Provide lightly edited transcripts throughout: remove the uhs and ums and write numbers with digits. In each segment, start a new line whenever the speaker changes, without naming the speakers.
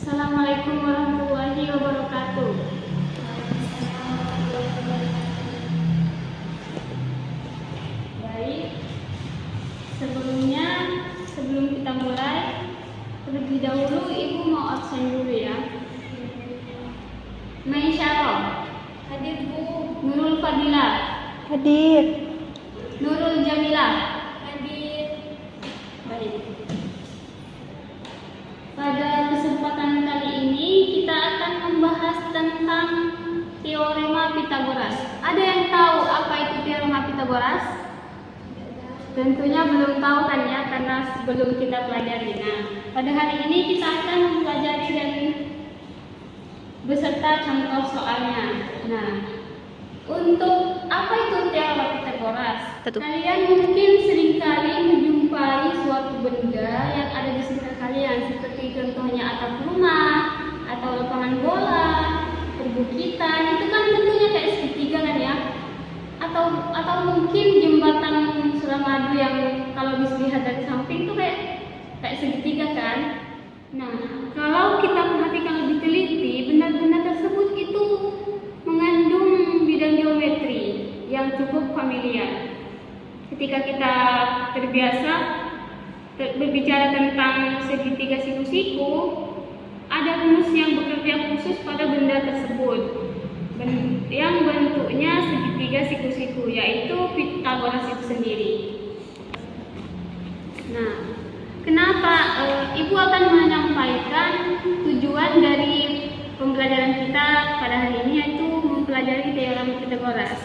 Assalamualaikum warahmatullahi wabarakatuh. Baik, sebelum kita mulai, terlebih dahulu Ibu mau absen dulu ya. Maisyarah hadir Bu. Nurul Fadilah
Hadir.
Nurul Jamilah hadir. Baik. Pada kesempatan kali ini kita akan membahas tentang teorema Pitagoras. Ada yang tahu apa itu teorema Pitagoras? Tentunya belum tahu kan ya, karena sebelum kita pelajari. Nah, pada hari ini kita akan mempelajari dan beserta contoh soalnya. Nah, untuk apa itu teorema Pitagoras? Kalian mungkin seringkali menjumpai suatu benda yang ada di sekitar kalian, seperti contohnya atap rumah atau lapangan bola, perbukitan. Itu kan tentunya kayak segitiga kan ya? Atau mungkin jembatan Suramadu yang kalau bisa dilihat dari samping itu kayak segitiga kan? Nah, kalau kita perhatikan lebih teliti, benda-benda tersebut itu mengandung bidang geometri yang cukup familiar. Ketika kita terbiasa berbicara tentang segitiga siku-siku, ada rumus yang bekerja khusus pada benda tersebut yang bentuknya segitiga siku-siku, yaitu Pitagoras itu sendiri. Nah, kenapa Ibu akan menyampaikan tujuan dari pembelajaran kita pada hari ini, yaitu mempelajari teorema Pitagoras.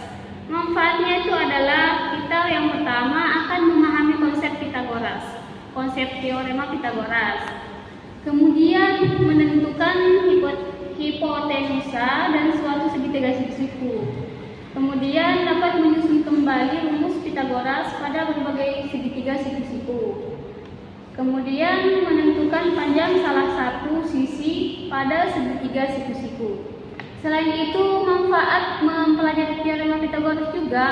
Manfaatnya itu adalah kita yang pertama akan memahami konsep Pitagoras, konsep teorema Pitagoras. Kemudian menentukan hipotenusa dan suatu segitiga siku-siku. Kemudian dapat menyusun kembali rumus Pitagoras pada berbagai segitiga siku-siku. Kemudian menentukan panjang salah satu sisi pada segitiga siku-siku. Selain itu, manfaat mempelajari teorema Pitagoras juga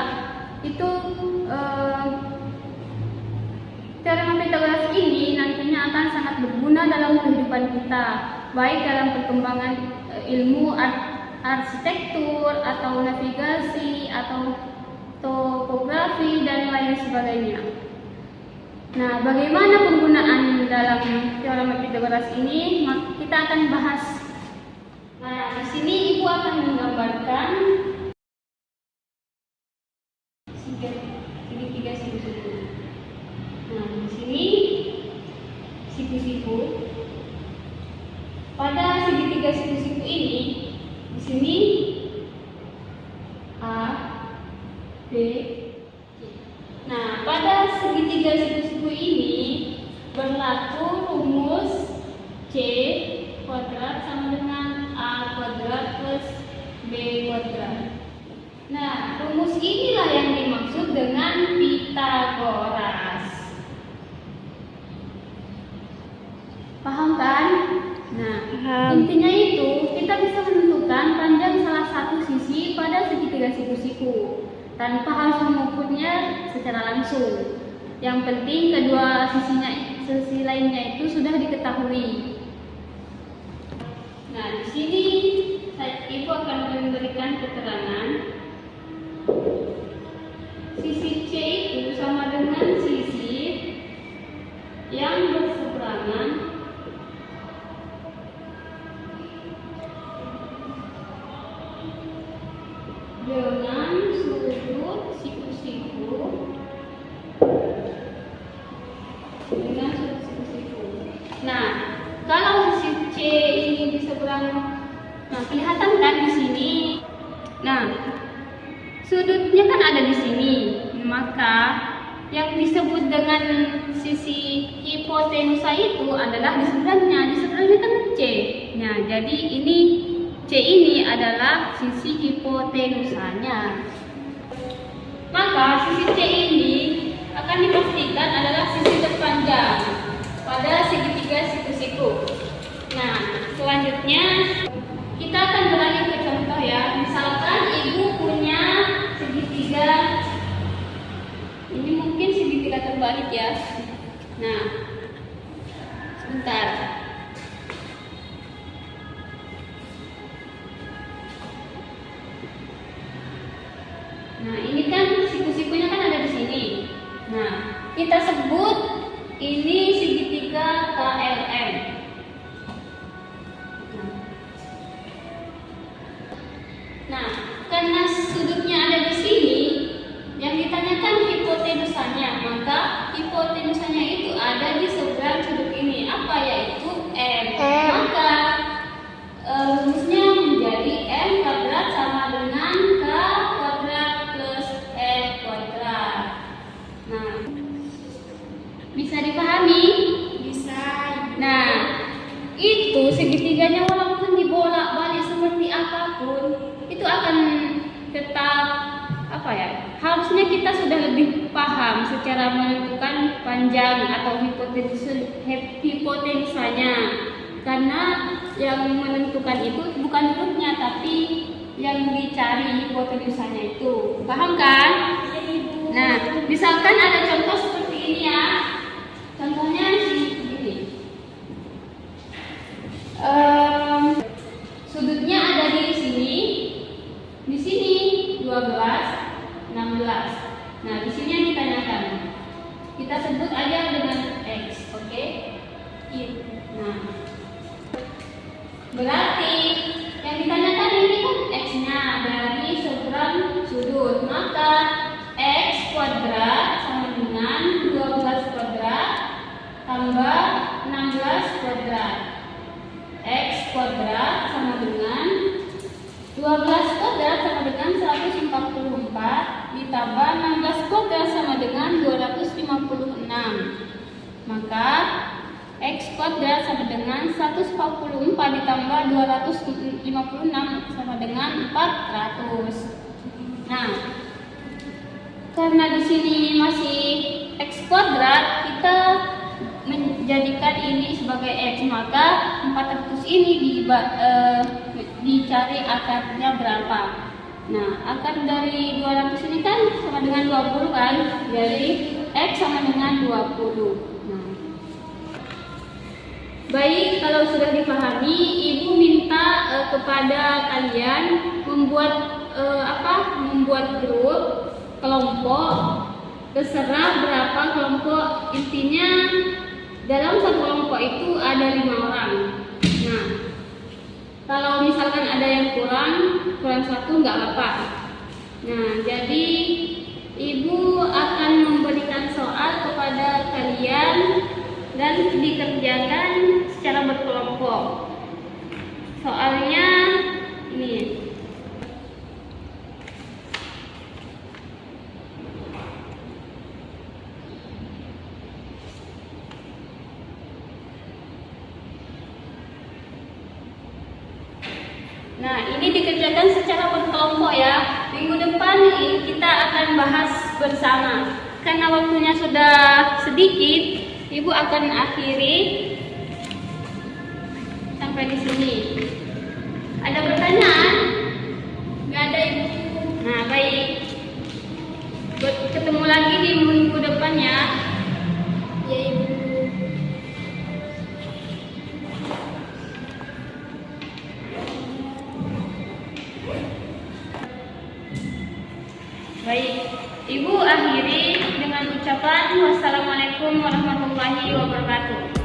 itu teorema Pitagoras ini nantinya akan sangat berguna dalam kehidupan kita, baik dalam perkembangan ilmu arsitektur atau navigasi atau topografi dan lain sebagainya. Nah, bagaimana penggunaan dalam teorema Pitagoras ini? Kita akan bahas. Nah, di sini Ibu akan menggambarkan segitiga siku-siku. Nah, di sini siku-siku. Pada segitiga siku-siku ini, di sini A, B, C. Nah, pada segitiga siku-siku ini berlaku rumus C kuadrat sama dengan A kuadrat plus B kuadrat. Nah, rumus inilah yang dimaksud dengan Pitagoras. Paham kan? Nah, intinya itu kita bisa menentukan panjang salah satu sisi pada segitiga siku-siku tanpa harus mengukurnya secara langsung. Yang penting kedua sisi lainnya itu sudah diketahui. Nah, di sini Ibu akan memberikan keterangan sisi C itu sama dengan sisi yang berseberangan dengan sudut siku-siku Nah, kalau sisi C ini di seberang, nah kelihatan kan di sini. Nah, sudutnya kan ada di sini, maka yang disebut dengan sisi hipotenusa itu adalah di sebelahnya kan C. Nah, jadi ini C ini adalah sisi hipotenusanya. Maka sisi C ini akan dipastikan adalah sisi terpanjang pada segitiga siku-siku. Nah, selanjutnya kita akan beralih ke contoh ya. Misalkan Ibu punya segitiga, ini mungkin segitiga terbalik ya. Nah, sebentar. kita sebut ini segitiga KLM. Nah, karena sudutnya ada di sini, yang ditanyakan hipotenusanya, maka hipotenusanya itu ada di seberang sudut ini, apa yaitu M. Maka rumusnya menjadi M kuadrat sama dengan K kuadrat plus F kuadrat. Nah, bisa dipahami?
Bisa.
Nah, itu segitiganya walaupun dibolak-balik seperti apapun, itu akan tetap apa ya? Harusnya kita sudah lebih paham secara menentukan panjang atau hipotenusanya. Karena yang menentukan itu bukan hurufnya, tapi yang dicari hipotenusanya itu. Paham kan? Nah, misalkan ada contoh seperti ini ya. Contohnya ini. Sudutnya ada di sini. Di sini 12, 16. Nah, di sini yang ditanyakan. Kita sebut aja dengan X, oke? Nah, berarti yang ditanyakan ini kan X-nya dari seberang sudut. Maka X kuadrat sama dengan 12 kuadrat tambah 16 kuadrat. X kuadrat sama dengan 12 kuadrat sama dengan 144 ditambah 16 kuadrat sama dengan 256. Maka X kuadrat sama dengan 144 ditambah 256 sama dengan 400. Nah, karena di sini masih X kuadrat, kita menjadikan ini sebagai X, maka 400 ini dicari akarnya berapa. Nah, akar dari 200 ini kan sama dengan 20 kan, jadi X sama dengan 20. Nah, baik, kalau sudah dipahami, Ibu minta kepada kalian membuat membuat grup, kelompok, terserah berapa kelompok, intinya dalam satu kelompok itu ada 5 orang. Nah, kalau misalkan ada yang kurang satu nggak apa-apa. Nah, jadi Ibu akan memberikan soal kepada kalian dan dikerjakan secara berkelompok. Soalnya ini. Nah, ini dikerjakan secara berkelompok ya. Minggu depan kita akan bahas bersama. Karena waktunya sudah sedikit, Ibu akan akhiri sampai di sini. Ada pertanyaan? Nggak ada, Ibu? Nah, baik. Ketemu lagi di minggu depan ya. Ya, Ibu. Baik, Ibu akhiri dengan ucapan wassalamualaikum warahmatullahi wabarakatuh.